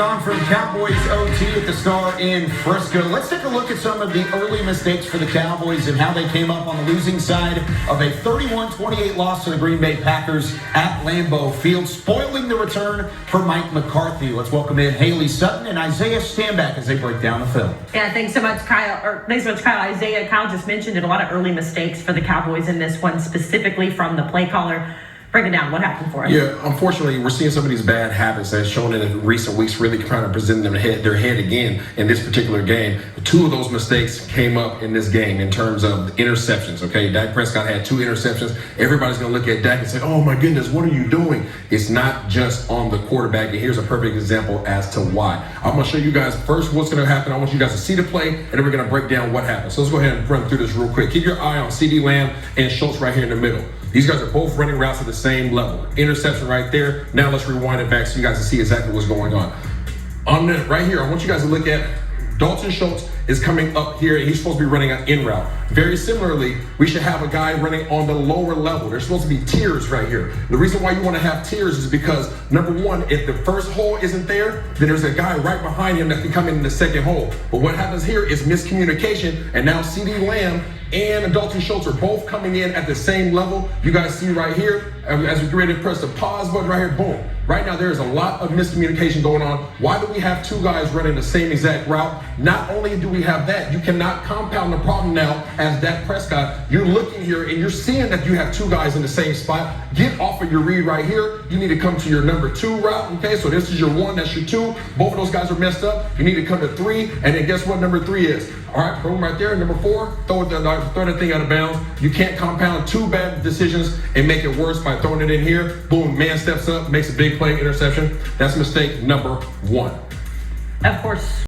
on from Cowboys OT at the Star in Frisco. Let's take a look at some of the early mistakes for the Cowboys and how they came up on the losing side of a 31-28 loss to the Green Bay Packers at Lambeau Field, spoiling the return for Mike McCarthy. Let's welcome in Haley Sutton and Isaiah Stanback as they break down the film. Yeah, thanks so much, Kyle. Isaiah, Kyle just mentioned it, a lot of early mistakes for the Cowboys in this one, specifically from the play caller. Break it down. What happened for us? Yeah, unfortunately, we're seeing some of these bad habits that's shown in recent weeks really kind of presenting their head again in this particular game. Two of those mistakes came up in this game in terms of interceptions, okay? Dak Prescott had 2 interceptions. Everybody's going to look at Dak and say, oh, my goodness, what are you doing? It's not just on the quarterback, and here's a perfect example as to why. I'm going to show you guys first what's going to happen. I want you guys to see the play, and then we're going to break down what happened. So let's go ahead and run through this real quick. Keep your eye on CeeDee Lamb and Schultz right here in the middle. These guys are both running routes at the same level. Interception right there. Now let's rewind it back so you guys can see exactly what's going on. On the right here, I want you guys to look at Dalton Schultz is coming up here, and he's supposed to be running an in route. Very similarly, we should have a guy running on the lower level. There's supposed to be tiers right here. The reason why you want to have tiers is because, number one, if the first hole isn't there, then there's a guy right behind him that can come in the second hole. But what happens here is miscommunication, and now CeeDee Lamb and Dalton Schultz are both coming in at the same level. You guys see right here, as we get ready to press the pause button right here, boom. Right now, there is a lot of miscommunication going on. Why do we have 2 guys running the same exact route? Not only do we have that, you cannot compound the problem now as Dak Prescott. You're looking here and you're seeing that you have 2 guys in the same spot. Get off of your read right here. You need to come to your number 2 route, okay? So this is your 1, that's your 2. Both of those guys are messed up. You need to come to 3, and then guess what number 3 is? All right, boom, right there. Number 4, throw the thing out of bounds. You can't compound 2 bad decisions and make it worse by throwing it in here. Boom, man steps up, makes a big play, interception. That's mistake number 1. Of course.